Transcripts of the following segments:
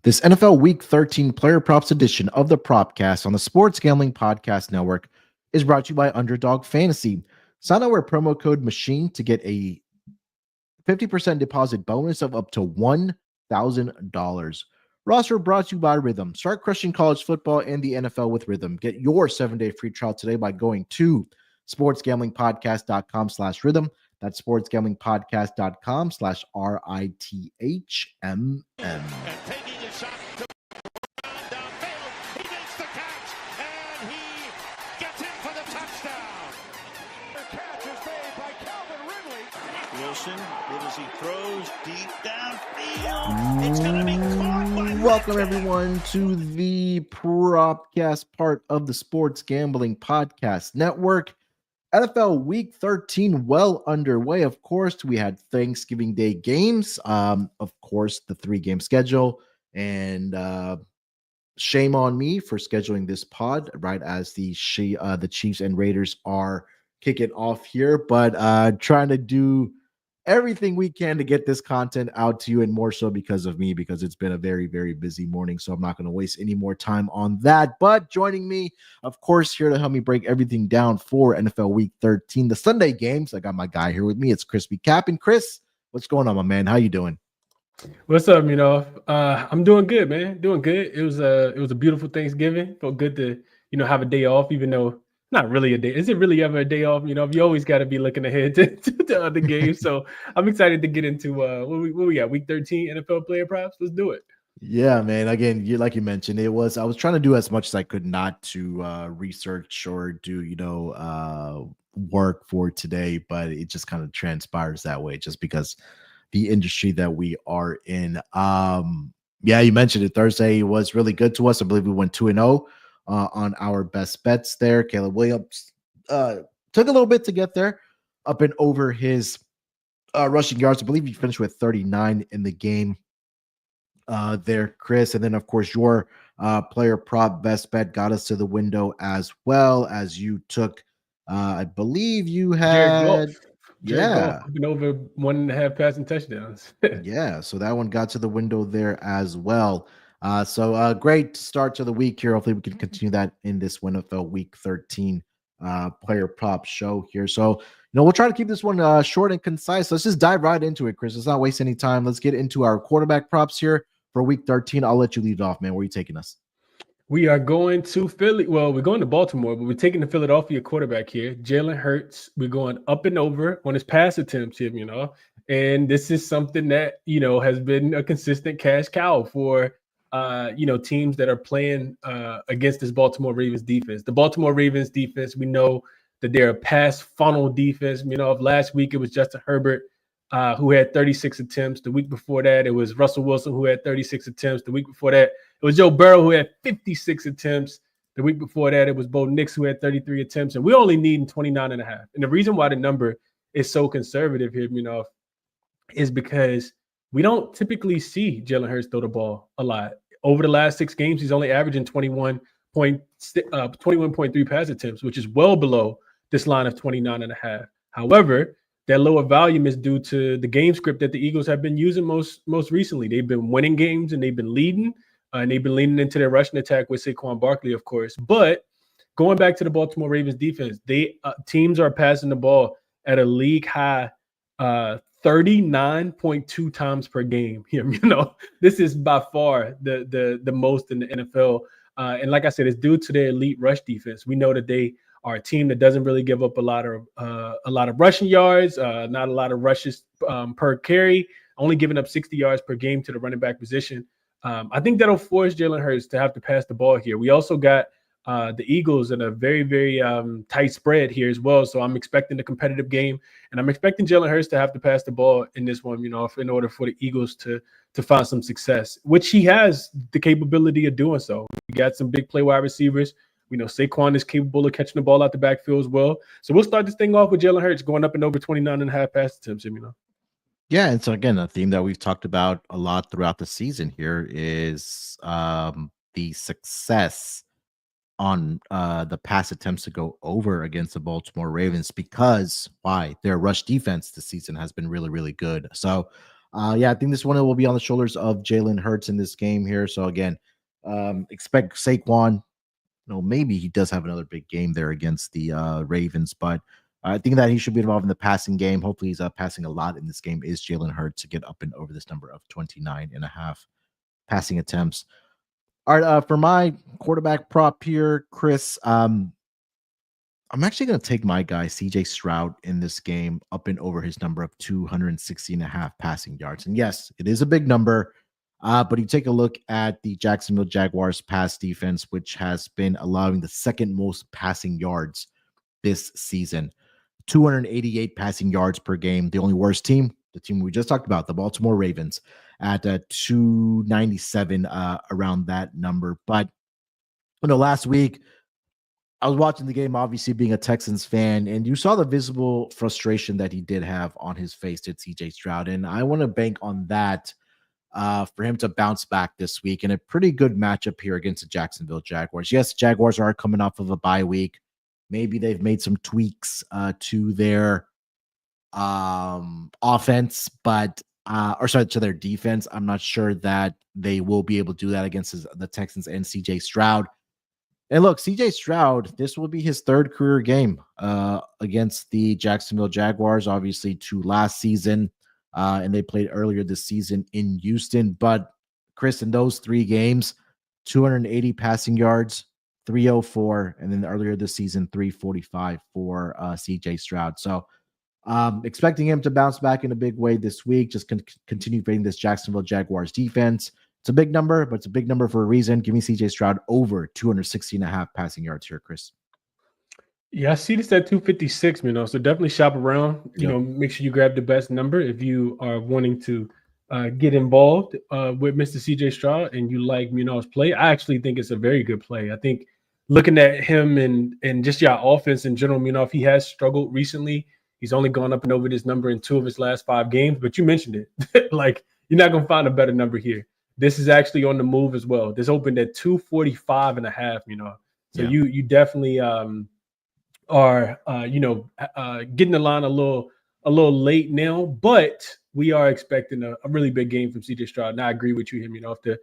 This NFL Week 13 Player Props edition of the Propcast on the Sports Gambling Podcast Network is brought to you by Underdog Fantasy. Sign up with promo code MACHINE to get a 50% deposit bonus of up to $1,000. Roster brought to you by Rhythm. Start crushing college football and the NFL with Rhythm. Get your 7-day free trial today by going to sportsgamblingpodcast.com/rhythm. That's sportsgamblingpodcast.com/RITHMM. And taking a shot to downfield. He makes the catch, and he gets in for the touchdown. The catch is made by Calvin Ridley. Wilson, good as he throws deep downfield. It's going to be caught by Welcome, everyone, to the Propcast, part of the Sports Gambling Podcast Network. NFL Week 13 well underway. Of course, we had Thanksgiving Day games. Of course, the 3-game schedule. And shame on me for scheduling this pod right as the Chiefs and Raiders are kicking off here. But trying to do everything we can to get this content out to you, and more so because of me, because it's been a very, very busy morning. So I'm not going to waste any more time on that. But joining me, of course, here to help me break everything down for NFL Week 13, the Sunday games. I got my guy here with me. It's ChrisBeCappinn. Chris, what's going on, my man? How you doing? What's up, Munaf? I'm doing good, man. Doing good. It was a beautiful Thanksgiving. Felt good to, have a day off, even though not really a day. Is it really ever a day off? You always got to be looking ahead to other games. So I'm excited to get into what we got, Week 13 NFL player props. Let's do it. Yeah, man. Again, like you mentioned, I was trying to do as much as I could not to research or do, work for today, but it just kind of transpires that way just because the industry that we are in. Yeah, you mentioned it. Thursday was really good to us. I believe we went 2-0 on our best bets there. Caleb Williams took a little bit to get there, up and over his rushing yards. I believe he finished with 39 in the game there, Chris. And then, of course, your player prop best bet got us to the window, as well as you took, I believe you had, Jared Goff up and over 1.5 passing touchdowns. Yeah, so that one got to the window there as well. So great start to the week here. Hopefully we can continue that in this NFL Week 13 player prop show here. So, we'll try to keep this one short and concise. Let's just dive right into it, Chris. Let's not waste any time. Let's get into our quarterback props here for Week 13. I'll let you lead off, man. Where are you taking us? We are going to Philly. Well, we're going to Baltimore, but we're taking the Philadelphia quarterback here, Jalen Hurts. We're going up and over on his pass attempts here, and this is something that, has been a consistent cash cow for, teams that are playing against this Baltimore Ravens defense. The Baltimore Ravens defense, we know that they're a pass funnel defense. Last week it was Justin Herbert who had 36 attempts. The week before that, it was Russell Wilson who had 36 attempts. The week before that, it was Joe Burrow who had 56 attempts. The week before that, it was Bo Nix who had 33 attempts. And we only need 29.5. And the reason why the number is so conservative here, is because we don't typically see Jalen Hurts throw the ball a lot. Over the last 6 games, he's only averaging 21.3 pass attempts, which is well below this line of 29.5. However, that lower volume is due to the game script that the Eagles have been using most recently. They've been winning games and they've been leading, and they've been leaning into their rushing attack with Saquon Barkley, of course. But going back to the Baltimore Ravens defense, teams are passing the ball at a league high 39.2 times per game here. This is by far the most in the NFL. And like I said, it's due to their elite rush defense. We know that they are a team that doesn't really give up a lot of rushing yards, not a lot of rushes per carry, only giving up 60 yards per game to the running back position. I think that'll force Jalen Hurts to have to pass the ball here. We also got the Eagles in a very, very tight spread here as well. So I'm expecting a competitive game, and I'm expecting Jalen Hurts to have to pass the ball in this one, in order for the Eagles to find some success, which he has the capability of doing so. We got some big play wide receivers. We know Saquon is capable of catching the ball out the backfield as well. So we'll start this thing off with Jalen Hurts going up and over 29.5 pass attempts, Yeah, and so again, a theme that we've talked about a lot throughout the season here is the success on the pass attempts to go over against the Baltimore Ravens, because why? Their rush defense this season has been really, really good. So I think this one will be on the shoulders of Jalen Hurts in this game here. So again, expect Saquon. Maybe he does have another big game there against the Ravens, but I think that he should be involved in the passing game. Hopefully he's passing a lot in this game. Is Jalen Hurts to get up and over this number of 29.5 passing attempts. All right, for my quarterback prop here, Chris, I'm actually going to take my guy, CJ Stroud, in this game up and over his number of 260.5 passing yards. And yes, it is a big number, but you take a look at the Jacksonville Jaguars pass defense, which has been allowing the second most passing yards this season. 288 passing yards per game. The only worst team, the team we just talked about, the Baltimore Ravens, at 297 around that number. But last week I was watching the game, obviously being a Texans fan, and you saw the visible frustration that he did have on his face to CJ Stroud. And I want to bank on that for him to bounce back this week in a pretty good matchup here against the Jacksonville Jaguars. Yes, Jaguars are coming off of a bye week. Maybe they've made some tweaks to their offense, to their defense. I'm not sure that they will be able to do that against the Texans and CJ Stroud. And look, CJ Stroud, this will be his third career game against the Jacksonville Jaguars, obviously 2 last season, and they played earlier this season in Houston. But Chris, in those 3 games, 280 passing yards, 304, and then earlier this season, 345 for CJ Stroud. So expecting him to bounce back in a big way this week, just continue beating this Jacksonville Jaguars defense. It's a big number, but it's a big number for a reason. Give me CJ Stroud over 260.5 passing yards here, Chris. Yeah, I see this at 256, so definitely shop around. Make sure you grab the best number if you are wanting to get involved with Mr. CJ Stroud and you like Munaf's play. I actually think it's a very good play. I think looking at him and just your offense in general, Munaf, he has struggled recently. He's only gone up and over this number in 2 of his last 5 games, but you mentioned it. Like, you're not going to find a better number here. This is actually on the move as well. This opened at 245.5, So Yeah. you definitely are getting the line a little late now, but we are expecting a really big game from CJ Stroud. And I agree with you, if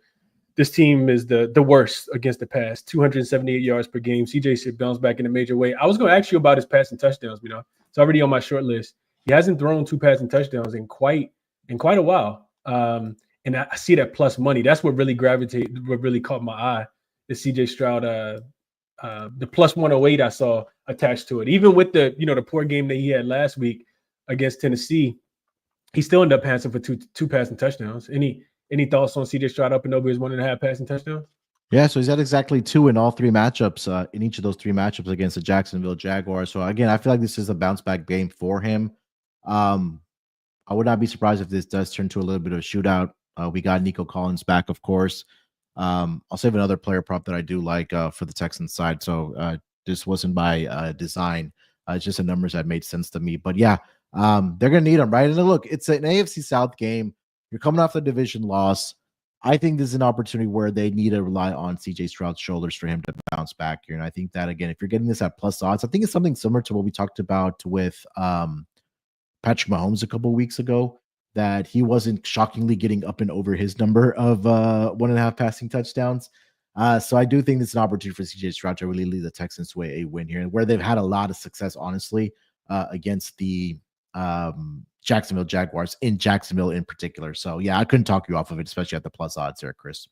this team is the worst against the pass, 278 yards per game. CJ should bounce back in a major way. I was going to ask you about his passing touchdowns, It's already on my short list. He hasn't thrown 2 passing touchdowns in quite a while. And I see that plus money. That's what really caught my eye. The CJ Stroud, the plus 108 I saw attached to it. Even with the poor game that he had last week against Tennessee, he still ended up passing for two passing touchdowns. Any thoughts on CJ Stroud up and over his 1.5 passing touchdowns? Yeah, so he's had exactly 2 in all 3 matchups, in each of those 3 matchups against the Jacksonville Jaguars. So again, I feel like this is a bounce back game for him. I would not be surprised if this does turn to a little bit of a shootout. We got Nico Collins back, of course. I'll save another player prop that I do like for the Texans side. So this wasn't by design. It's just the numbers that made sense to me. But yeah, they're going to need him, right? And look, it's an AFC South game. You're coming off the division loss. I think this is an opportunity where they need to rely on CJ Stroud's shoulders for him to bounce back here. And I think that, again, if you're getting this at plus odds, I think it's something similar to what we talked about with Patrick Mahomes a couple of weeks ago, that he wasn't shockingly getting up and over his number of 1.5 passing touchdowns. So I do think this is an opportunity for CJ Stroud to really lead the Texans to a win here, where they've had a lot of success, honestly, against the Jacksonville Jaguars, in Jacksonville in particular. So yeah, I couldn't talk you off of it, especially at the plus odds there, Chris.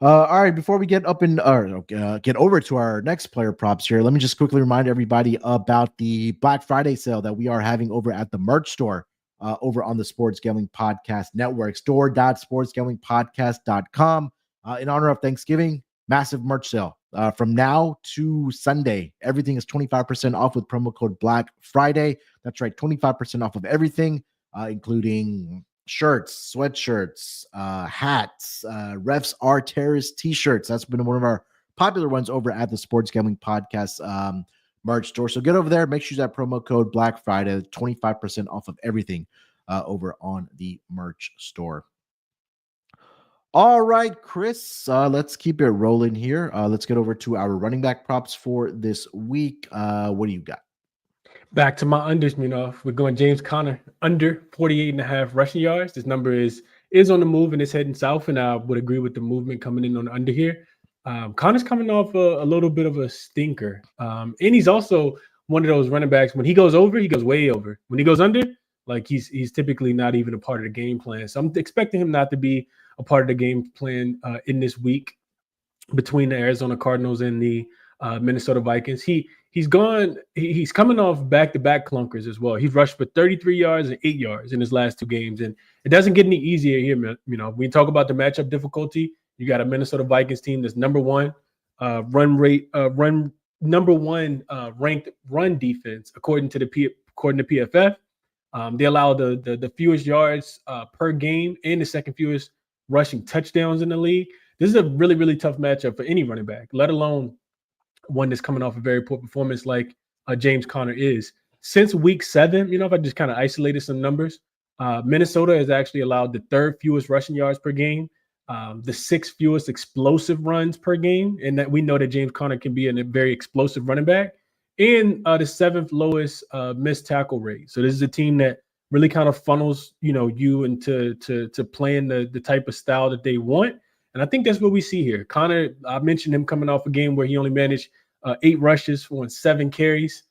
All right, before we get get over to our next player props here, let me just quickly remind everybody about the Black Friday sale that we are having over at the merch store over on the Sports Gambling Podcast Network, store.sportsgamblingpodcast.com. In honor of Thanksgiving, massive merch sale. From now to Sunday, everything is 25% off with promo code Black Friday. That's right, 25% off of everything, including shirts, sweatshirts, hats, Refs Are Terrorists t-shirts. That's been one of our popular ones over at the Sports Gambling Podcast merch store. So get over there, make sure you use that promo code Black Friday, 25% off of everything over on the merch store. All right, Chris, let's keep it rolling here. Let's get over to our running back props for this week. What do you got? Back to my unders, Munaf. We're going James Conner under 48.5 rushing yards. This number is on the move and it's heading south, and I would agree with the movement coming in on the under here. Conner's coming off a little bit of a stinker, and he's also one of those running backs. When he goes over, he goes way over. When he goes under, like he's typically not even a part of the game plan. So I'm expecting him not to be a part of the game plan in this week between the Arizona Cardinals and the Minnesota Vikings. He's coming off back-to-back clunkers as well. He's rushed for 33 yards and 8 yards in his last 2 games, and it doesn't get any easier here. When you talk about the matchup difficulty, you got a Minnesota Vikings team that's number one ranked run defense according to PFF. They allow the fewest yards per game and the second fewest rushing touchdowns in the league. This is a really, really tough matchup for any running back, let alone one that's coming off a very poor performance like James Conner is. Since week 7, if I just kind of isolated some numbers, Minnesota has actually allowed the 3rd fewest rushing yards per game, the 6th fewest explosive runs per game, and that we know that James Conner can be a very explosive running back, and the 7th lowest missed tackle rate. So this is a team that really kind of funnels you into playing the type of style that they want. And I think that's what we see here. Conner, I mentioned him coming off a game where he only managed 8 rushes on 7 carries.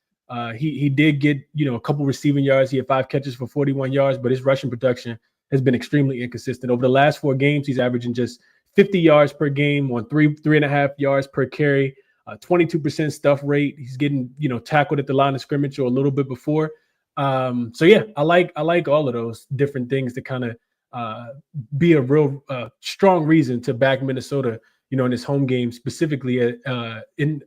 He did get, a couple receiving yards. He had 5 catches for 41 yards, but his rushing production has been extremely inconsistent. Over the last 4 games, he's averaging just 50 yards per game on 3.5 yards per carry, 22% stuff rate. He's getting, tackled at the line of scrimmage or a little bit before. So yeah, I like all of those different things to kind of be a real strong reason to back Minnesota, in this home game, specifically in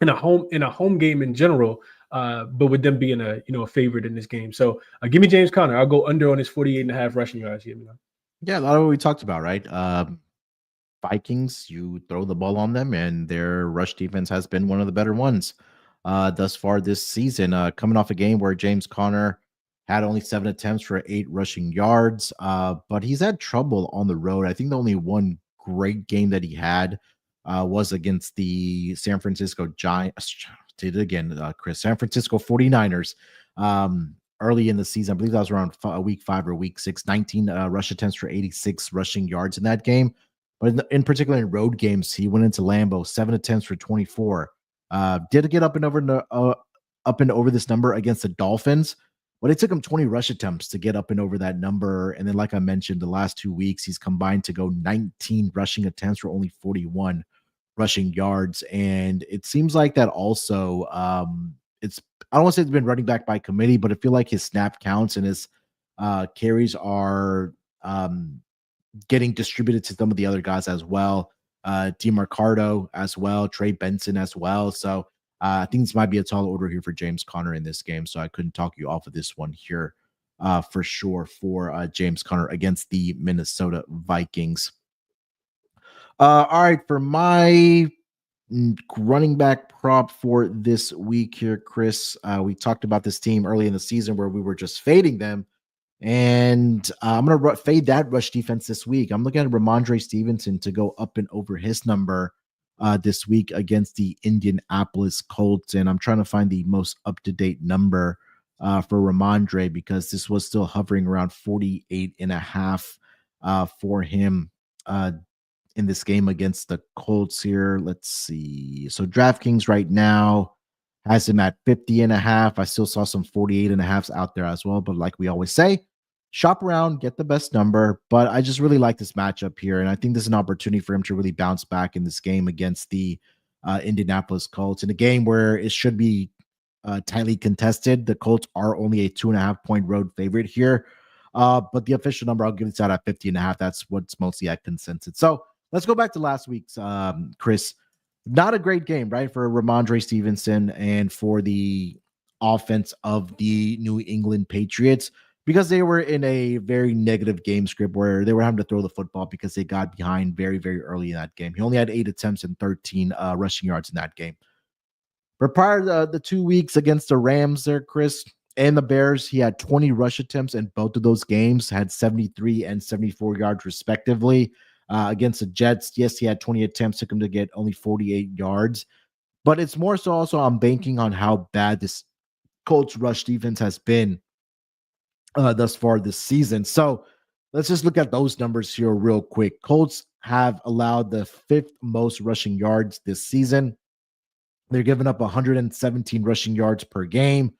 a home game in general, but with them being a favorite in this game. So give me James Conner. I'll go under on his 48.5 rushing yards here. Yeah, a lot of what we talked about, right? Vikings, you throw the ball on them, and their rush defense has been one of the better ones thus far this season. Coming off a game where James Conner had only 7 attempts for 8 rushing yards, but he's had trouble on the road. I think the only one great game that he had was against the San Francisco Giants. Did it again, Chris. San Francisco 49ers early in the season. I believe that was around week 5 or week 6. 19 rush attempts for 86 rushing yards in that game. But in particular, in road games, he went into Lambeau, 7 attempts for 24. Did get up and over this number against the Dolphins. But it took him 20 rush attempts to get up and over that number. And then, like I mentioned, the last 2 weeks, he's combined to go 19 rushing attempts for only 41 rushing yards. And it seems like that also, I don't want to say it's been running back by committee, but I feel like his snap counts and his carries are getting distributed to some of the other guys as well. DeMarcado as well, Trey Benson as well. So I think this might be a tall order here for James Conner in this game, so I couldn't talk you off of this one here for sure for James Conner against the Minnesota Vikings. All right, for my running back prop for this week here, Chris, we talked about this team early in the season where we were just fading them, and I'm going to fade that rush defense this week. I'm looking at Ramondre Stevenson to go up and over his number this week against the Indianapolis Colts. And I'm trying to find the most up-to-date number for Ramondre because this was still hovering around 48.5 for him in this game against the Colts here. Let's see. So DraftKings right now has him at 50.5. I still saw some 48.5s out there as well. But like we always say, shop around, get the best number. But I just really like this matchup here. And I think this is an opportunity for him to really bounce back in this game against the Indianapolis Colts. In a game where it should be tightly contested, the Colts are only a 2.5-point road favorite here. But the official number, I'll give this out at 50.5. That's what's mostly at consensus. So let's go back to last week's, Chris. Not a great game, right, for Ramondre Stevenson and for the offense of the New England Patriots, because they were in a very negative game script where they were having to throw the football because they got behind very, very early in that game. He only had 8 attempts and 13 rushing yards in that game. But prior to the 2 weeks against the Rams there, Chris, and the Bears, he had 20 rush attempts in both of those games, had 73 and 74 yards respectively. Against the Jets, yes, he had 20 attempts, took him to get only 48 yards. But it's more so also I'm banking on how bad this Colts rush defense has been thus far this season. So let's just look at those numbers here real quick. Colts have allowed the 5th most rushing yards this season. They're giving up 117 rushing yards per game,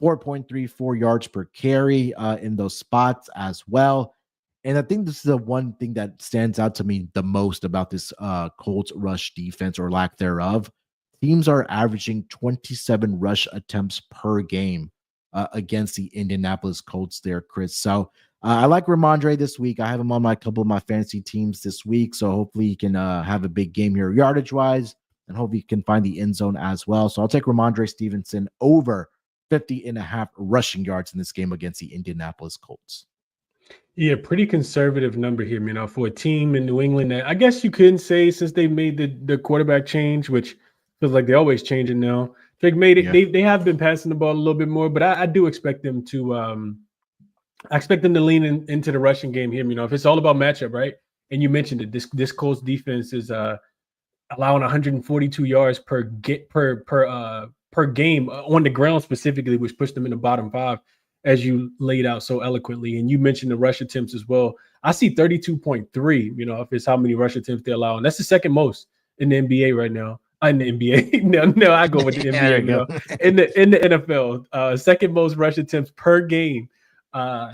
4.34 yards per carry in those spots as well. And I think this is the one thing that stands out to me the most about this Colts rush defense or lack thereof. Teams are averaging 27 rush attempts per game against the Indianapolis Colts there, Chris. So I like Ramondre this week. I have him on my couple of my fantasy teams this week. So hopefully he can have a big game here yardage-wise, and hopefully he can find the end zone as well. So I'll take Ramondre Stevenson over 50.5 rushing yards in this game against the Indianapolis Colts. Yeah, pretty conservative number here, for a team in New England that I guess you couldn't say since they made the quarterback change, which feels like they're always changing now. They made it. Yeah. They have been passing the ball a little bit more, but I do expect them to I expect them to lean into the rushing game here. If it's all about matchup, right? And you mentioned it. This Colts defense is allowing 142 yards per game on the ground specifically, which pushed them in the bottom 5, as you laid out so eloquently. And you mentioned the rush attempts as well. I see 32.3, if it's how many rush attempts they allow. And that's the second most in the NBA right now. In the NBA. no, I go with the NBA. In the NFL, second most rush attempts per game.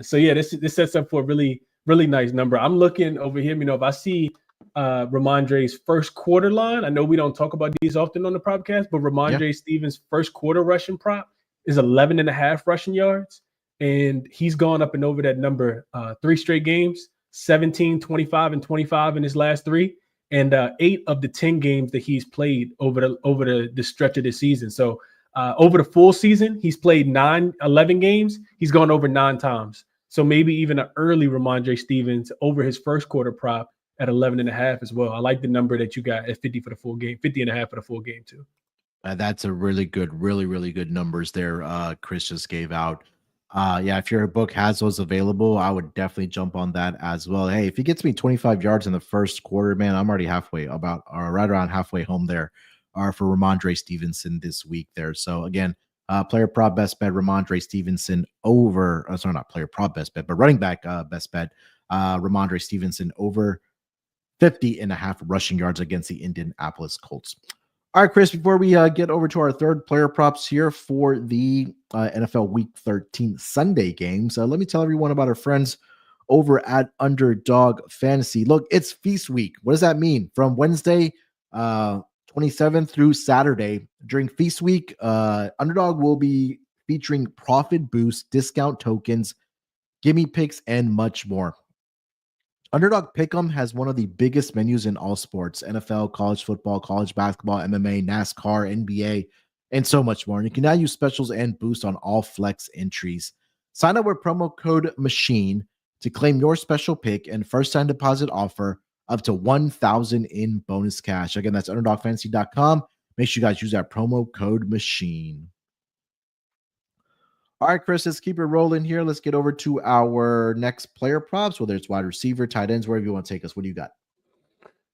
So yeah, this sets up for a really, really nice number. I'm looking over here, if I see Ramondre's first quarter line, I know we don't talk about these often on the podcast, but Ramondre Stevens' first quarter rushing prop is 11.5 rushing yards. And he's gone up and over that number 3 straight games, 17, 25, and 25 in his last 3. And 8 of the 10 games that he's played over the stretch of the season. So over the full season, he's played 11 games. He's gone over 9 times. So maybe even an early Ramondre Stevens over his first quarter prop at 11.5 as well. I like the number that you got at 50 for the full game, 50.5 for the full game too. That's a really good numbers there. Chris just gave out. If your book has those available, I would definitely jump on that as well. Hey, if he gets me 25 yards in the first quarter, man, I'm already right around halfway home there for Ramondre Stevenson this week there. So again, player prop best bet, Ramondre Stevenson over, sorry, not player prop best bet, but running back best bet, Ramondre Stevenson over 50.5 rushing yards against the Indianapolis Colts. All right, Chris, before we get over to our third player props here for the NFL Week 13 Sunday games, let me tell everyone about our friends over at Underdog Fantasy. Look, it's feast week. What does that mean? From Wednesday 27th through Saturday, during feast week, Underdog will be featuring profit boost, discount tokens, gimme picks, and much more. Underdog Pick'em has one of the biggest menus in all sports: NFL, college football, college basketball, MMA, NASCAR, NBA, and so much more. And you can now use specials and boost on all flex entries. Sign up with promo code MACHINE to claim your special pick and first time deposit offer up to $1,000 in bonus cash. Again, that's underdogfantasy.com. Make sure you guys use that promo code MACHINE. All right, Chris, let's keep it rolling here. Let's get over to our next player props, whether it's wide receiver, tight ends, wherever you want to take us. What do you got?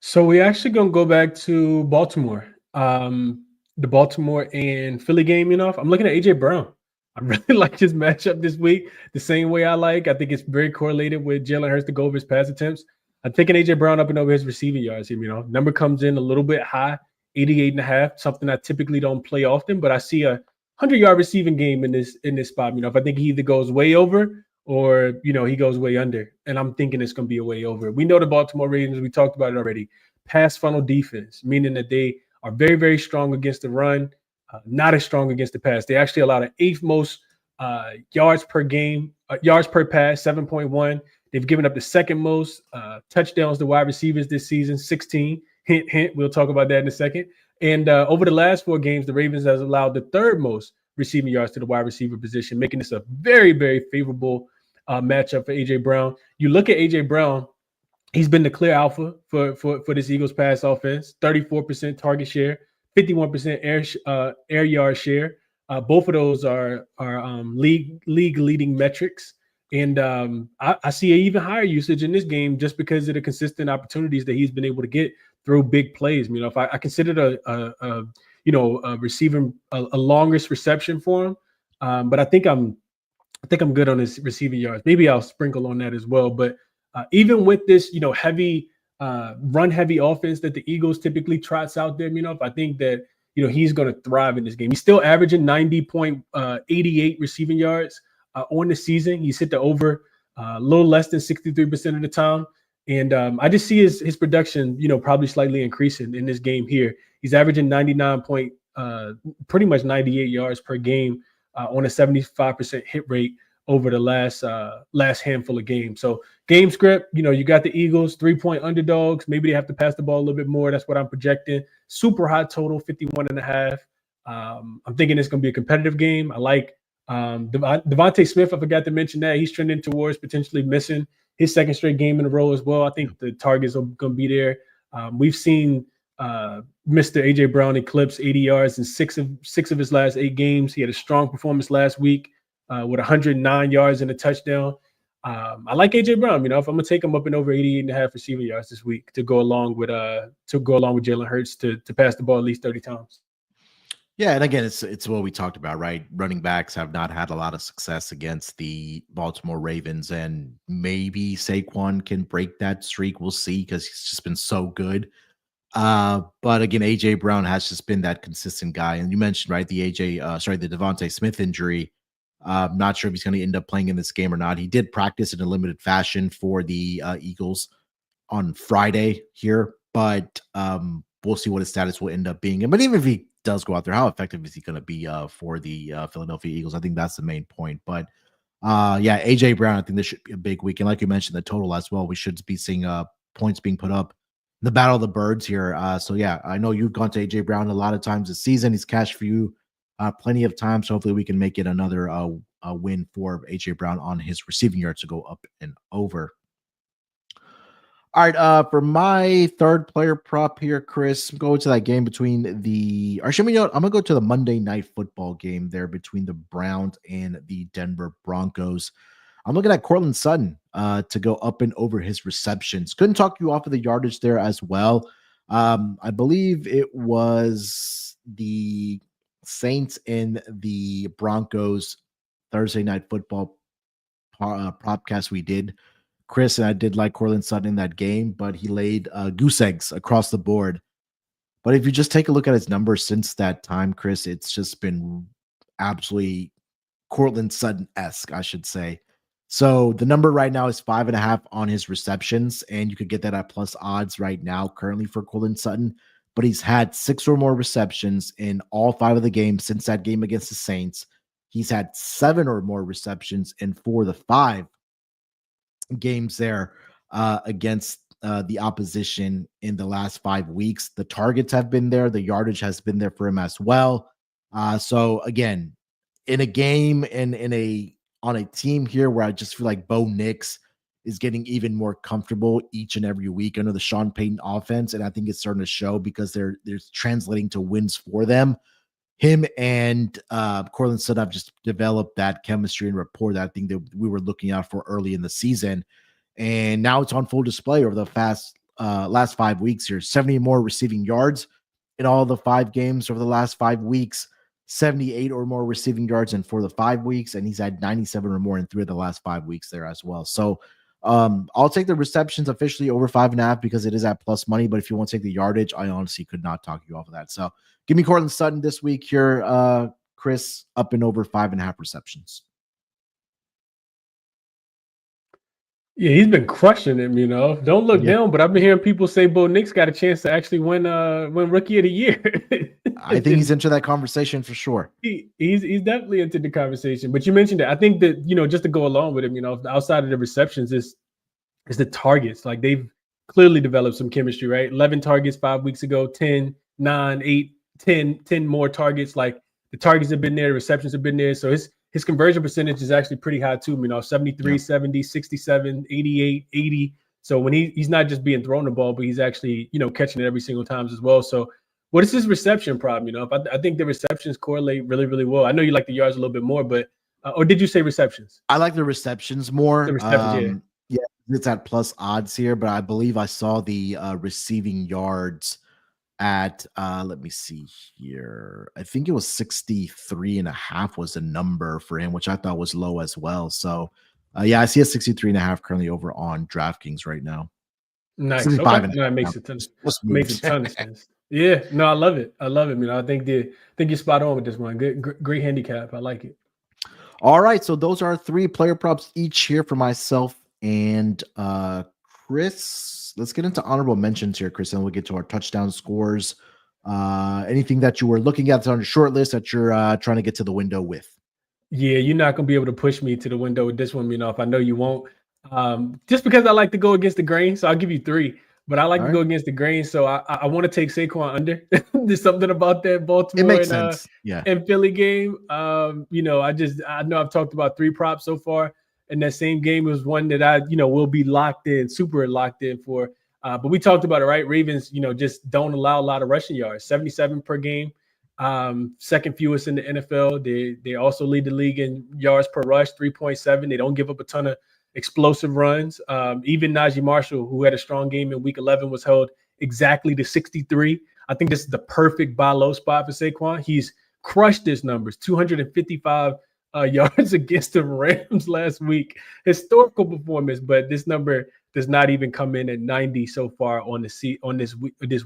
So we're actually going to go back to Baltimore. The Baltimore and Philly game, I'm looking at A.J. Brown. I really like his matchup this week the same way I like. I think it's very correlated with Jalen Hurts to go over his pass attempts. I'm taking A.J. Brown up and over his receiving yards here. Number comes in a little bit high, 88.5, something I typically don't play often, but I see a 100-yard receiving game in this spot. If I think he either goes way over or, he goes way under, and I'm thinking it's going to be a way over. We know the Baltimore Ravens, we talked about it already, pass funnel defense, meaning that they are very, very strong against the run, not as strong against the pass. They actually allow the 8th most yards per game, yards per pass, 7.1. They've given up the 2nd most touchdowns to wide receivers this season, 16. Hint, hint. We'll talk about that in a second. And over the last 4 games, the Ravens has allowed the 3rd most receiving yards to the wide receiver position, making this a very, very favorable matchup for A.J. Brown. You look at A.J. Brown, he's been the clear alpha for this Eagles pass offense, 34% target share, 51% air yard share. Both of those are league leading metrics. And I see an even higher usage in this game just because of the consistent opportunities that he's been able to get through big plays. If I considered receiving a longest reception for him, But I think I'm good on his receiving yards. Maybe I'll sprinkle on that as well. But even with this, heavy run heavy offense that the Eagles typically trots out there, I think that he's going to thrive in this game. He's still averaging 90.88 receiving yards on the season. He's hit the over a little less than 63% of the time. And I just see his production, probably slightly increasing in this game here. He's averaging 99 point, pretty much 98 yards per game on a 75% hit rate over the last handful of games. So game script, you got the Eagles 3-point underdogs. Maybe they have to pass the ball a little bit more. That's what I'm projecting. Super high total, 51.5. I'm thinking it's going to be a competitive game. I like Devontae Smith. I forgot to mention that he's trending towards potentially missing his second straight game in a row as well. I think the targets are going to be there. We've seen Mr. A.J. Brown eclipse 80 yards in six of his last 8 games. He had a strong performance last week with 109 yards and a touchdown. I like A.J. Brown. If I'm going to take him up and over 88.5 receiving yards this week to go along with Jalen Hurts to pass the ball at least 30 times. Yeah, and again, it's what we talked about, right? Running backs have not had a lot of success against the Baltimore Ravens, and maybe Saquon can break that streak. We'll see, because he's just been so good. But again, AJ Brown has just been that consistent guy. And you mentioned, right, the Devontae Smith injury. Not sure if he's going to end up playing in this game or not. He did practice in a limited fashion for the Eagles on Friday here, but we'll see what his status will end up being. But even if he does go out there, how effective is he going to be for the Philadelphia Eagles? I think that's the main point. But yeah, AJ Brown, I think this should be a big week. And like you mentioned, the total as well, we should be seeing points being put up in the Battle of the Birds here. So yeah, I know you've gone to AJ Brown a lot of times this season. He's cashed for you plenty of times. So hopefully we can make it another win for AJ Brown on his receiving yards to go up and over. All right, for my third player prop here, Chris, I'm going to that game between I'm going to go to the Monday Night Football game there between the Browns and the Denver Broncos. I'm looking at Courtland Sutton to go up and over his receptions. Couldn't talk you off of the yardage there as well. I believe it was the Saints and the Broncos Thursday Night Football Propcast we did. Chris and I did like Courtland Sutton in that game, but he laid goose eggs across the board. But if you just take a look at his numbers since that time, Chris, it's just been absolutely Courtland Sutton-esque, I should say. So the number right now is 5.5 on his receptions, and you could get that at plus odds right now currently for Courtland Sutton. But he's had 6 or more receptions in all 5 of the games since that game against the Saints. He's had 7 or more receptions in 4 of the 5 games there against the opposition in the last 5 weeks. The targets have been there. The yardage has been there for him as well. So again, in a game and on a team here where I just feel like Bo Nix is getting even more comfortable each and every week under the Sean Payton offense. And I think it's starting to show because they're translating to wins for them. Him and Courtland Sutton have just developed that chemistry and rapport that I think that we were looking out for early in the season. And now it's on full display over the last 5 weeks here. 70 more receiving yards in all the 5 games over the last 5 weeks. 78 or more receiving yards in 4 of the 5 weeks. And he's had 97 or more in 3 of the last 5 weeks there as well. So I'll take the receptions officially over 5.5 because it is at plus money. But if you want to take the yardage, I honestly could not talk you off of that. So give me Courtland Sutton this week here, Chris, up and over 5.5 receptions. Yeah, he's been crushing him, Don't look down, but I've been hearing people say Bo Nix got a chance to actually win Rookie of the Year. I think he's into that conversation for sure. He's definitely into the conversation. But you mentioned it. I think that, just to go along with him, outside of the receptions is the targets. Like they've clearly developed some chemistry, right? 11 targets 5 weeks ago, 10, 9, 8, 10 more targets. Like the targets have been there, the receptions have been there. So his conversion percentage is actually pretty high too, 73, 70, 67, 88, 80. So when he's not just being thrown the ball, but he's actually, catching it every single time as well. So what is his reception problem? I think the receptions correlate really, really well. I know you like the yards a little bit more, but or did you say receptions? I like the receptions more. The receptions, yeah, it's at plus odds here, but I believe I saw the receiving yards at let me see here. I think it was 63.5 was the number for him, which I thought was low as well. So yeah, I see a 63.5 currently over on DraftKings right now. Nice. 65 Okay. and a No, it half makes now. a ton. Just Makes moved. a ton of sense. Yeah. No, I love it. I love it. I think you're spot on with this one. Great handicap. I like it. All right, so those are 3 player props each here for myself and Chris. Let's get into honorable mentions here, Chris, and we'll get to our touchdown scores. Anything that you were looking at that's on your short list that you're trying to get to the window with? Yeah, you're not gonna be able to push me to the window with this one, Munaf. I know you won't. Just because I like to go against the grain, so I'll give you 3. But I like to go against the grain, so I want to take Saquon under. There's something about that Baltimore It makes sense. Yeah. and Philly game. I know I've talked about 3 props so far, and that same game was one that I will be super locked in for. But we talked about it, right? Ravens, just don't allow a lot of rushing yards, 77 per game. Second fewest in the NFL. They also lead the league in yards per rush, 3.7. They don't give up a ton of explosive runs. Even Najee Marshall, who had a strong game in week 11, was held exactly to 63. I think this is the perfect buy low spot for Saquon. He's crushed his numbers, 255 yards against the Rams last week. Historical performance, but this number does not even come in at 90 so far on this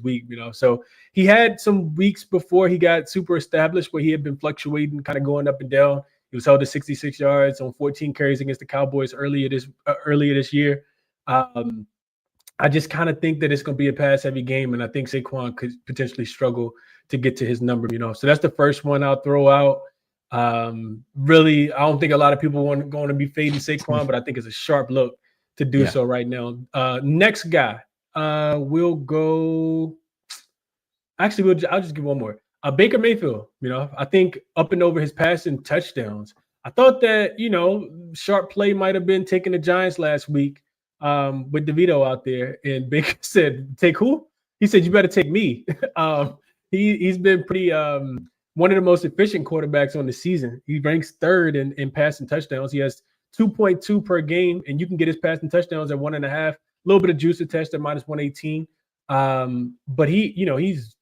week. So he had some weeks before he got super established where he had been fluctuating, kind of going up and down. He was held to 66 yards on 14 carries against the Cowboys earlier this year. I just kind of think that it's going to be a pass-heavy game, and I think Saquon could potentially struggle to get to his number. So that's the first one I'll throw out. Really, I don't think a lot of people going to be fading Saquon, but I think it's a sharp look to do so right now. Next guy, we'll go. Actually, I'll just give one more. Baker Mayfield. I think up and over his passing touchdowns. I thought that sharp play might have been taking the Giants last week with DeVito out there, and Baker said, "Take who?" He said, "You better take me." He's been pretty one of the most efficient quarterbacks on the season. He ranks 3rd in passing touchdowns. He has 2.2 per game, and you can get his passing touchdowns at 1.5. A little bit of juice attached at -118. But he's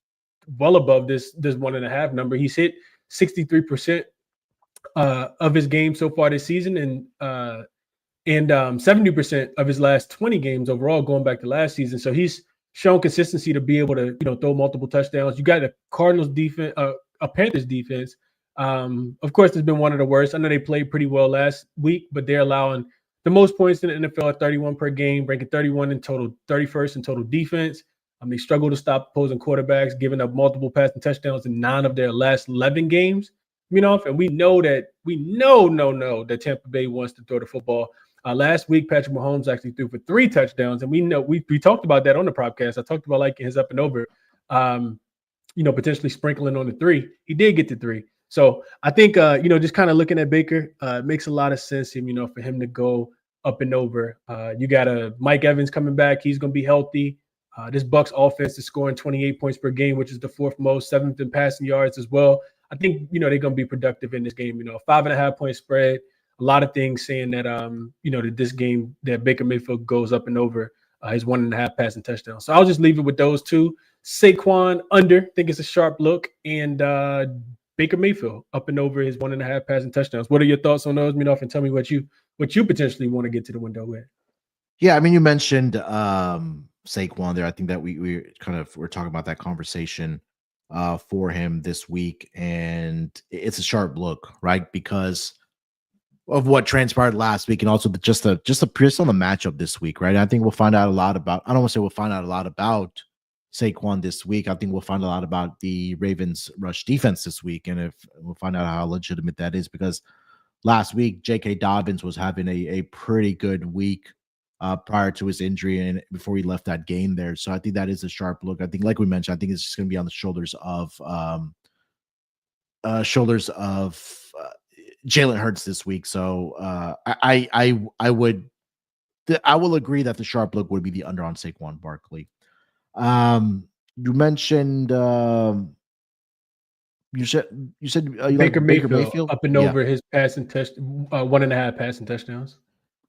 well above this 1.5 number. He's hit 63% of his games so far this season, and 70% of his last 20 games overall, going back to last season. So he's shown consistency to be able to throw multiple touchdowns. You got a Cardinals defense, a Panthers defense. Of course, it's been one of the worst. I know they played pretty well last week, but they're allowing the most points in the NFL at 31 per game, ranking 31 in total, 31st in total defense. They struggle to stop opposing quarterbacks, giving up multiple passing touchdowns in 9 of their last 11 games. And we know that Tampa Bay wants to throw the football. Last week, Patrick Mahomes actually threw for 3 touchdowns, and we know we talked about that on the Propcast. I talked about liking his up and over, potentially sprinkling on the 3. He did get to 3. So I think, just kind of looking at Baker, it makes a lot of sense, for him to go up and over. You got Mike Evans coming back. He's going to be healthy. This Bucs offense is scoring 28 points per game, which is the 4th most, 7th in passing yards as well. I think, they're going to be productive in this game. 5.5 point spread. A lot of things saying that, that this game, that Baker Mayfield goes up and over his 1.5 passing touchdowns. So I'll just leave it with those 2. Saquon under, think it's a sharp look, and Baker Mayfield up and over his 1.5 passing touchdowns. What are your thoughts on those? And tell me what you potentially want to get to the window with. Yeah, I mean, you mentioned Saquon there. I think that we're talking about that conversation for him this week, and it's a sharp look, right? Because of what transpired last week, and also just on the matchup this week, right? I think we'll find out a lot about. I don't want to say we'll find out a lot about Saquon this week. I think we'll find a lot about the Ravens rush defense this week, and if we'll find out how legitimate that is, because last week J.K. Dobbins was having a pretty good week prior to his injury and before he left that game there. So I think that is a sharp look. I think, like we mentioned, I think it's just going to be on the shoulders of Jalen Hurts this week. So I will agree that the sharp look would be the under on Saquon Barkley. You mentioned you said Baker Mayfield up and over his passing 1.5 passing touchdowns.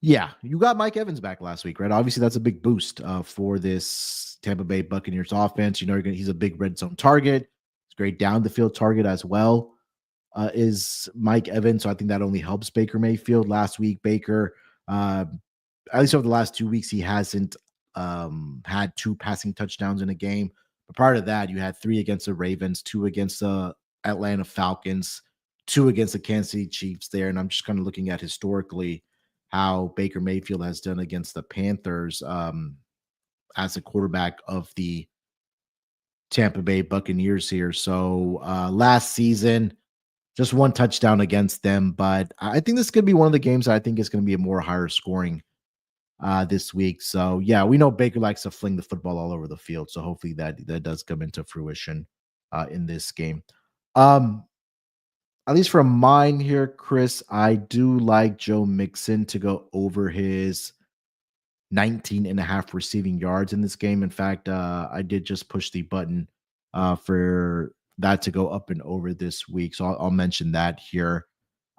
Yeah, you got Mike Evans back last week, right? Obviously, that's a big boost for this Tampa Bay Buccaneers offense. You know, he's a big red zone target. He's a great down the field target as well. Is Mike Evans. So I think that only helps Baker Mayfield. Last week, Baker, at least over the last 2 weeks, he hasn't had 2 passing touchdowns in a game. But prior to that, you had 3 against the Ravens, 2 against the Atlanta Falcons, 2 against the Kansas City Chiefs there. And I'm just kind of looking at historically how Baker Mayfield has done against the Panthers as a quarterback of the Tampa Bay Buccaneers here. So last season, just 1 touchdown against them. But I think this could be one of the games that I think is going to be a more higher scoring this week. So yeah, we know Baker likes to fling the football all over the field. So hopefully that does come into fruition in this game. At least from mine here, Chris, I do like Joe Mixon to go over his 19.5 receiving yards in this game. In fact, I did just push the button for that to go up and over this week. So I'll mention that here.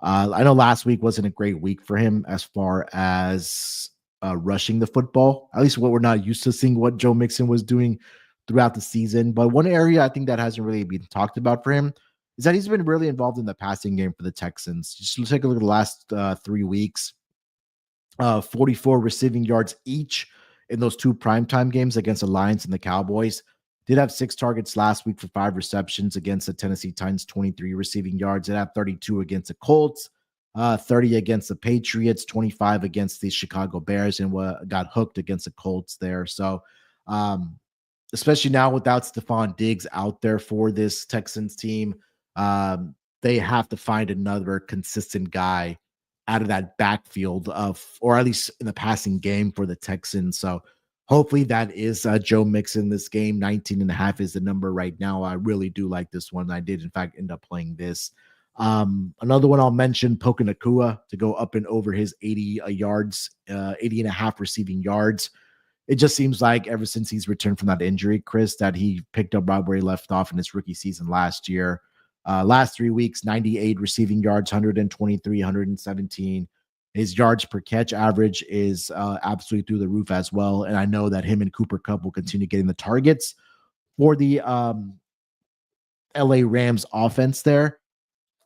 I know last week wasn't a great week for him as far as rushing the football, at least what we're not used to seeing what Joe Mixon was doing throughout the season. But one area I think that hasn't really been talked about for him is that he's been really involved in the passing game for the Texans. Just take a look at the last 3 weeks. 44 receiving yards each in those 2 primetime games against the Lions and the Cowboys. Did have 6 targets last week for 5 receptions against the Tennessee Titans, 23 receiving yards. Did have 32 against the Colts, 30 against the Patriots, 25 against the Chicago Bears, and got hooked against the Colts there. So, especially now without Stephon Diggs out there for this Texans team, they have to find another consistent guy out of that backfield or at least in the passing game for the Texans. So hopefully that is Joe Mixon this game. 19.5 is the number right now. I really do like this one. I did in fact end up playing this. Another one I'll mention, Puka Nacua to go up and over his 80 yards, 80.5 receiving yards. It just seems like ever since he's returned from that injury, Chris, that he picked up right where he left off in his rookie season last year. Last 3 weeks, 98 receiving yards, 123, 117. His yards per catch average is absolutely through the roof as well. And I know that him and Cooper Kupp will continue getting the targets for the LA Rams offense there.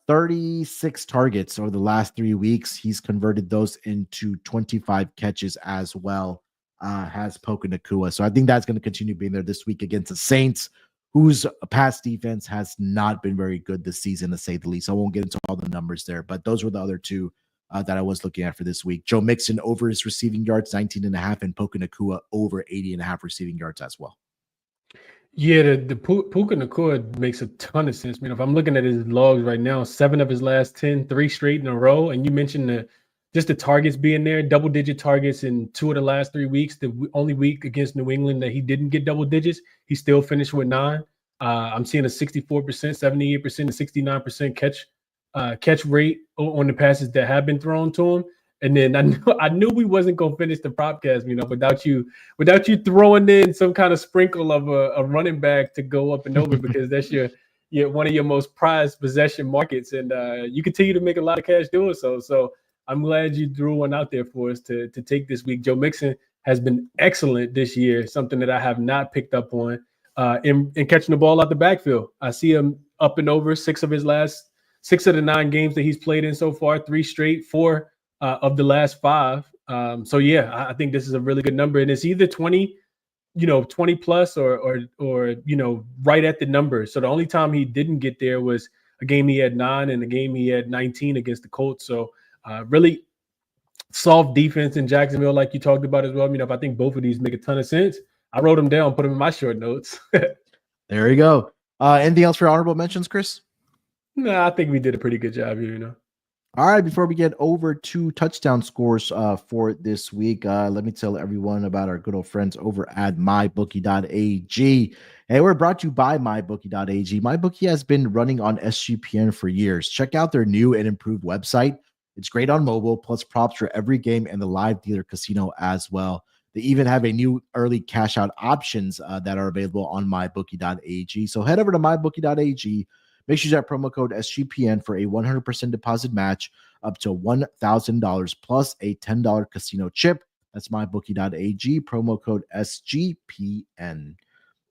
36 targets over the last 3 weeks. He's converted those into 25 catches as well, has Puka Nacua. So I think that's going to continue being there this week against the Saints, whose pass defense has not been very good this season, to say the least. I won't get into all the numbers there, but those were the other 2 that I was looking at for this week. Joe Mixon over his receiving yards, 19.5, and Puka Nacua over 80.5 receiving yards as well. Yeah, the Puka Nacua makes a ton of sense. I mean, if I'm looking at his logs right now, 7 of his last 10, 3 straight in a row. And you mentioned just the targets being there, double-digit targets in 2 of the last 3 weeks. The only week against New England that he didn't get double digits, he still finished with 9. I'm seeing a 64%, 78%, and 69% catch rate on the passes that have been thrown to him. And then I knew we wasn't gonna finish the Propcast, without you throwing in some kind of sprinkle of a running back to go up and over, because that's your one of your most prized possession markets, and you continue to make a lot of cash doing so. So I'm glad you threw one out there for us to take this week. Joe Mixon has been excellent this year, something that I have not picked up on in catching the ball out the backfield. I see him up and over 6 of the 9 games that he's played in so far, 3 straight, 4 of the last 5. So yeah, I think this is a really good number, and it's either 20 plus or right at the number. So the only time he didn't get there was a game he had 9 and a game he had 19 against the Colts. So really soft defense in Jacksonville, like you talked about as well. I think both of these make a ton of sense. I wrote them down, put them in my short notes. There you go. Anything else for honorable mentions, Chris? No, I think we did a pretty good job here, All right, before we get over to touchdown scores for this week, let me tell everyone about our good old friends over at mybookie.ag. Hey, we're brought to you by mybookie.ag. MyBookie has been running on SGPN for years. Check out their new and improved website. It's great on mobile, plus props for every game and the live dealer casino as well. They even have a new early cash out options that are available on mybookie.ag. So head over to mybookie.ag. Make sure you use that promo code SGPN for a 100% deposit match up to $1,000 plus a $10 casino chip. That's mybookie.ag, promo code SGPN.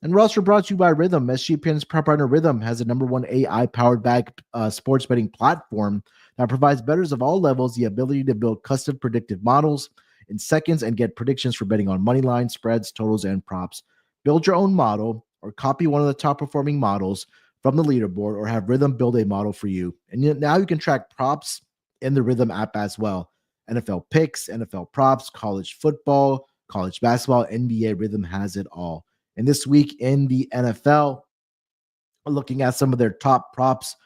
And we're also brought to you by Rhythm. SGPN's prop partner Rhythm has a #1 AI-powered sports betting platform that provides bettors of all levels the ability to build custom predictive models in seconds and get predictions for betting on money lines, spreads, totals, and props. Build your own model or copy one of the top-performing models from the leaderboard or have Rhythm build a model for you. And now you can track props in the Rhythm app as well. NFL picks, NFL props, college football, college basketball, NBA. Rhythm has it all. And this week in the NFL, looking at some of their top props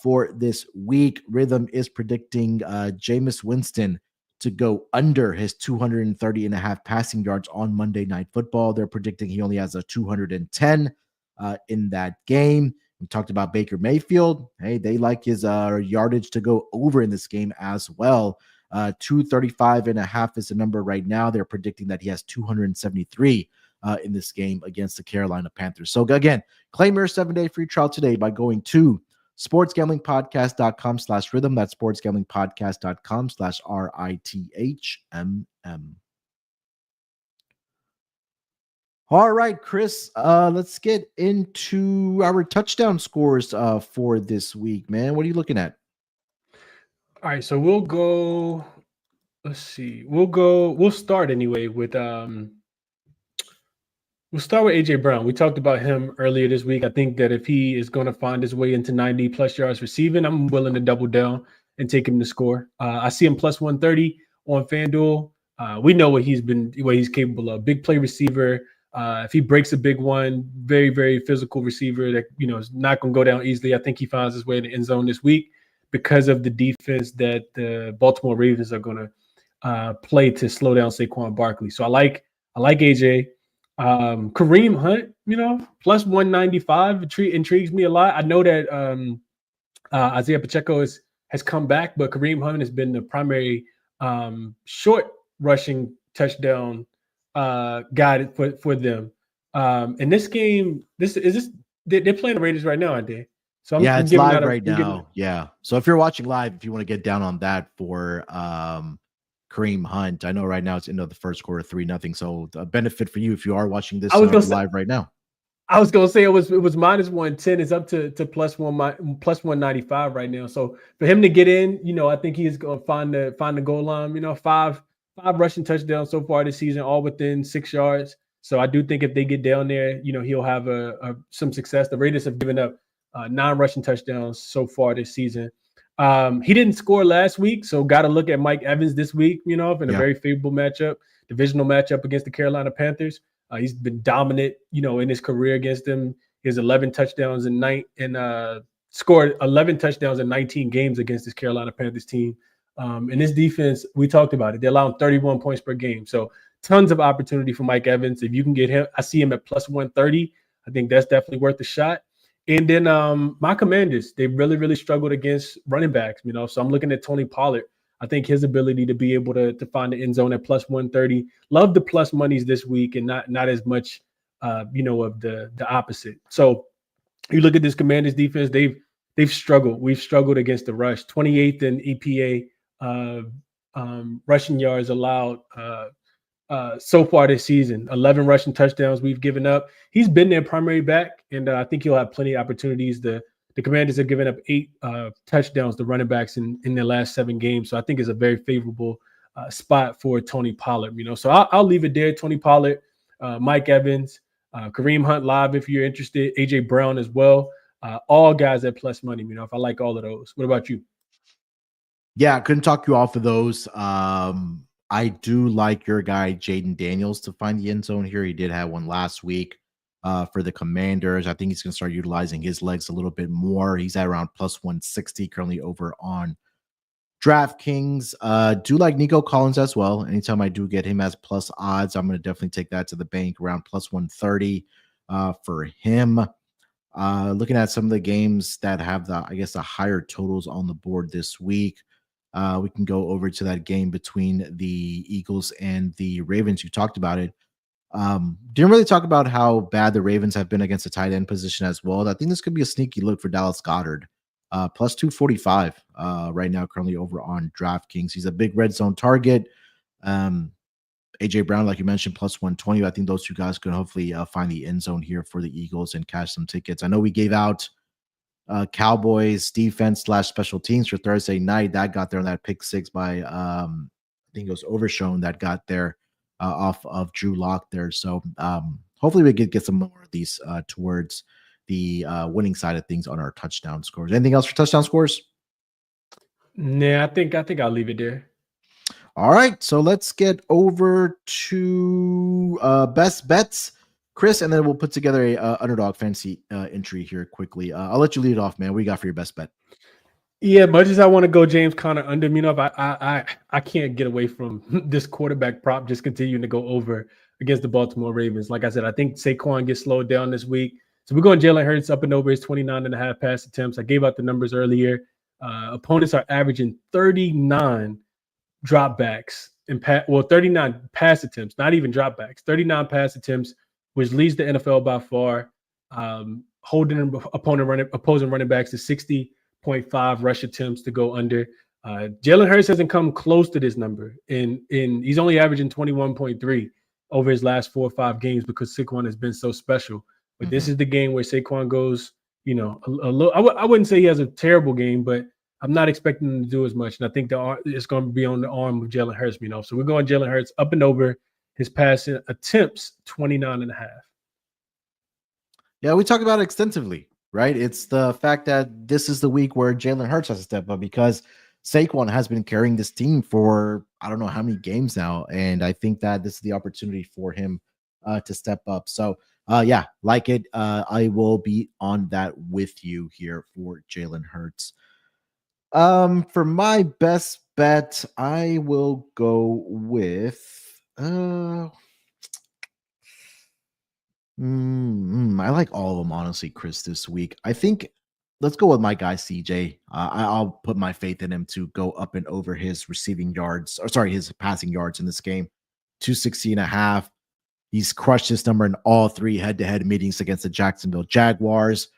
for this week, Rhythm is predicting Jameis Winston to go under his 230.5 passing yards on Monday Night Football. They're predicting he only has a 210 in that game. We talked about Baker Mayfield. Hey, they like his yardage to go over in this game as well. 235.5 is the number right now. They're predicting that he has 273 in this game against the Carolina Panthers. So again, claim your 7-day free trial today by going to sportsgamblingpodcast.com/rhythm. That's sportsgamblingpodcast.com/RITHMM. All right, Chris, let's get into our touchdown scores for this week, man. What are you looking at? All right, so we'll go. Let's see. We'll start anyway with we'll start with AJ Brown. We talked about him earlier this week. I think that if he is going to find his way into 90 plus yards receiving, I'm willing to double down and take him to score. I see him plus 130 on FanDuel. We know what he's capable of. Big play receiver. If he breaks a big one, very, very physical receiver that, is not going to go down easily. I think he finds his way in the end zone this week because of the defense that the Baltimore Ravens are going to play to slow down Saquon Barkley. So I like AJ. Kareem Hunt, plus 195 intrigues me a lot. I know that Isaiah Pacheco has come back, but Kareem Hunt has been the primary short rushing touchdown guy for them. In this game, they're playing the Raiders right now, aren't they? So it's live right now. Yeah. So if you're watching live, if you want to get down on that for Kareem Hunt, I know right now it's into the first quarter 3-0. So a benefit for you if you are watching this live right now. I was gonna say it was minus 110. It's up to plus 195 right now. So for him to get in, I think he's gonna find the goal line. Five rushing touchdowns so far this season, all within 6 yards. So I do think if they get down there, he'll have some success. The Raiders have given up 9 rushing touchdowns so far this season. He didn't score last week, so got to look at Mike Evans this week, in a very favorable divisional matchup against the Carolina Panthers. He's been dominant, in his career against them. He has 11 touchdowns scored 11 touchdowns in 19 games against this Carolina Panthers team. And this defense, we talked about it. They're allowing 31 points per game. So tons of opportunity for Mike Evans. If you can get him, I see him at plus 130. I think that's definitely worth a shot. And then my Commanders, they really, really struggled against running backs, So I'm looking at Tony Pollard. I think his ability to be able to find the end zone at plus 130. Love the plus monies this week and not as much, of the opposite. So you look at this Commanders defense, they've struggled. We've struggled against the rush. 28th in EPA rushing yards allowed so far this season. 11 rushing touchdowns we've given up. He's been their primary back, and I think he'll have plenty of opportunities. The Commanders have given up 8 touchdowns to running backs in their last 7 games. So I think it's a very favorable spot for Tony Pollard. So I'll leave it there. Tony Pollard, Mike Evans, Kareem Hunt live if you're interested, AJ Brown as well. All guys at plus money. If I like all of those. What about you? Yeah, I couldn't talk you off of those. I do like your guy, Jaden Daniels, to find the end zone here. He did have one last week for the Commanders. I think he's going to start utilizing his legs a little bit more. He's at around plus 160 currently over on DraftKings. Do like Nico Collins as well. Anytime I do get him as plus odds, I'm going to definitely take that to the bank around plus 130 for him. Looking at some of the games that have the higher totals on the board this week. We can go over to that game between the Eagles and the Ravens. You talked about it. Didn't really talk about how bad the Ravens have been against the tight end position as well. I think this could be a sneaky look for Dallas Goedert. Plus 245 right now, currently over on DraftKings. He's a big red zone target. AJ Brown, like you mentioned, plus 120. I think those two guys could hopefully find the end zone here for the Eagles and cash some tickets. I know we gave out Cowboys defense / special teams for Thursday night. That got there on that pick six by I think it was Overshown that got there off of Drew Lock there. So hopefully we get some more of these towards the winning side of things on our touchdown scores. Anything else for touchdown scores? Nah, I think I'll leave it there. All right, so let's get over to best bets, Chris, and then we'll put together a Underdog Fantasy entry here quickly. I'll let you lead it off, man. What do you got for your best bet? Yeah, much as I want to go James Conner under, I can't get away from this quarterback prop just continuing to go over against the Baltimore Ravens. Like I said, I think Saquon gets slowed down this week. So we're going Jalen Hurts up and over his 29.5 pass attempts. I gave out the numbers earlier. Opponents are averaging 39 dropbacks and 39 pass attempts, not even dropbacks, 39 pass attempts, which leads the NFL by far. Holding opposing running backs to 60.5 rush attempts to go under. Jalen Hurts hasn't come close to this number, and he's only averaging 21.3 over his last 4 or 5 games because Saquon has been so special. But this is the game where Saquon goes, a little. I wouldn't say he has a terrible game, but I'm not expecting him to do as much. And I think it's going to be on the arm of Jalen Hurts, So we're going Jalen Hurts up and over his passing attempts, 29.5. Yeah, we talked about it extensively, right? It's the fact that this is the week where Jalen Hurts has to step up because Saquon has been carrying this team for I don't know how many games now. And I think that this is the opportunity for him to step up. So, yeah, like it. I will be on that with you here for Jalen Hurts. For my best bet, I will go with I like all of them, honestly, Chris, this week. I think let's go with my guy CJ. I'll put my faith in him to go up and over his receiving yards, his passing yards in this game. 260.5. He's crushed this number in all 3 head-to-head meetings against the Jacksonville Jaguars.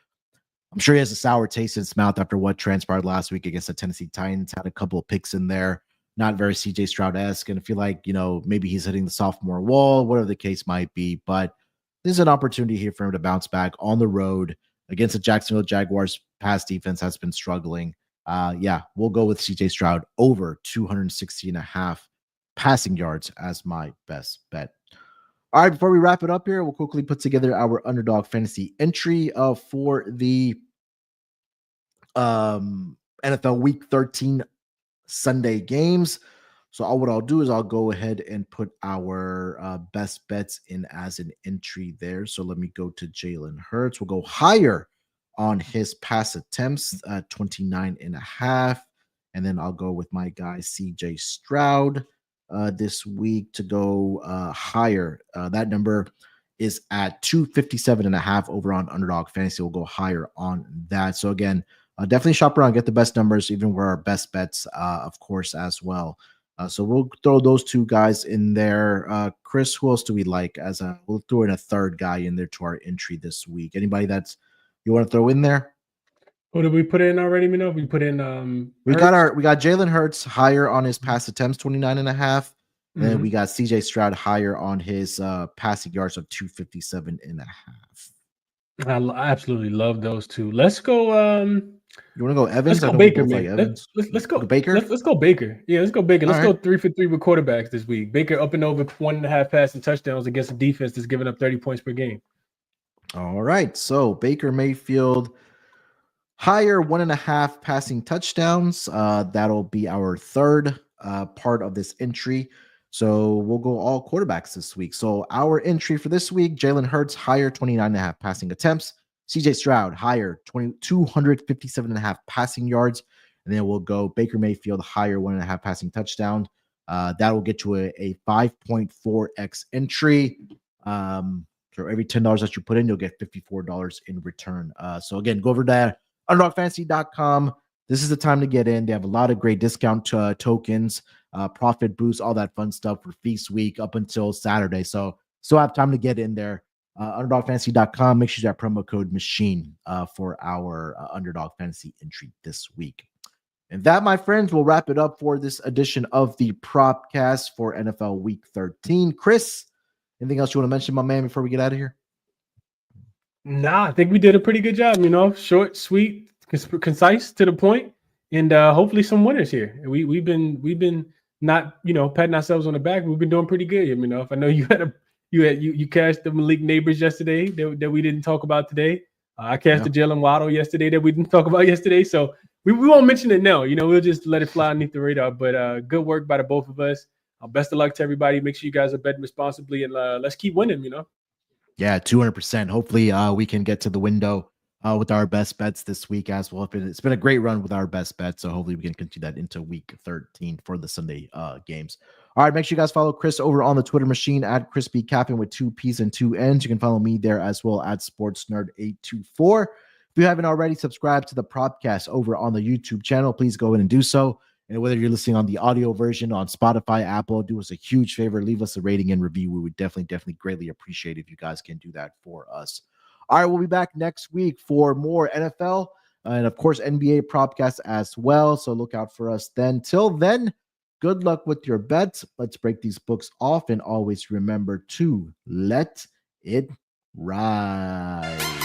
I'm sure he has a sour taste in his mouth after what transpired last week against the Tennessee Titans. Had a couple of picks in there, not very CJ Stroud-esque, and I feel like, maybe he's hitting the sophomore wall, whatever the case might be. But there's an opportunity here for him to bounce back on the road against the Jacksonville Jaguars. Pass defense has been struggling. Yeah, we'll go with CJ Stroud over 260.5 passing yards as my best bet. All right, before we wrap it up here, we'll quickly put together our Underdog Fantasy entry for the NFL Week 13 Sunday games. So what I'll do is I'll go ahead and put our best bets in as an entry there. So let me go to Jalen Hurts. We'll go higher on his pass attempts at 29.5. And then I'll go with my guy CJ Stroud this week to go higher. That number is at 257.5 over on Underdog Fantasy. We'll go higher on that. So again, definitely shop around, get the best numbers, even where our best bets, of course, as well. So we'll throw those 2 guys in there. Chris, who else do we like? We'll throw in a third guy in there to our entry this week. Anybody that's you want to throw in there? Who did we put in already? We put in we got Jalen Hurts higher on his pass attempts, 29.5. And then we got CJ Stroud higher on his passing yards of 257.5. I absolutely love those 2. Let's go. You want to go Evans? Let's go Baker, man. Like Evans. Let's go Baker. Let's go Baker. Yeah, let's go Baker. Let's All go 3 for 3 with quarterbacks this week. Baker up and over 1.5 passing touchdowns against a defense that's giving up 30 points per game. All right. So Baker Mayfield higher 1.5 passing touchdowns. That'll be our third part of this entry. So we'll go all quarterbacks this week. So our entry for this week, Jalen Hurts higher 29.5 passing attempts. CJ Stroud higher 257.5 passing yards. And then we'll go Baker Mayfield higher 1.5 passing touchdown. That will get you a 5.4x entry. So every $10 that you put in, you'll get $54 in return. So again, go over to underdogfantasy.com. This is the time to get in. They have a lot of great discount tokens, profit boosts, all that fun stuff for Feast Week up until Saturday. So still have time to get in there. Underdogfantasy.com. Make sure you have promo code MACHINE for our Underdog Fantasy entry this week. And that, my friends, will wrap it up for this edition of the Propcast for NFL Week 13. Chris, anything else you want to mention, my man, before we get out of here? Nah, I think we did a pretty good job. Short, sweet, concise, to the point, and hopefully some winners here. We've been not patting ourselves on the back. We've been doing pretty good. If I know you cashed the Malik Neighbors yesterday that we didn't talk about today. I cashed the Jalen Waddle yesterday that we didn't talk about yesterday. So we won't mention it now. We'll just let it fly underneath the radar. But good work by the both of us. Best of luck to everybody. Make sure you guys are betting responsibly, and let's keep winning. Yeah, 200%. Hopefully we can get to the window with our best bets this week as well. It's been a great run with our best bets, so hopefully we can continue that into week 13 for the Sunday games. All right, make sure you guys follow Chris over on the Twitter machine at ChrisBeCappinn with 2 P's and 2 N's. You can follow me there as well at SportsNerd824. If you haven't already, subscribed to the Propcast over on the YouTube channel. Please go in and do so. And whether you're listening on the audio version on Spotify, Apple, do us a huge favor. Leave us a rating and review. We would definitely greatly appreciate it if you guys can do that for us. All right, we'll be back next week for more NFL and, of course, NBA Propcast as well. So look out for us then. Till then, good luck with your bets. Let's break these books off, and always remember to let it ride.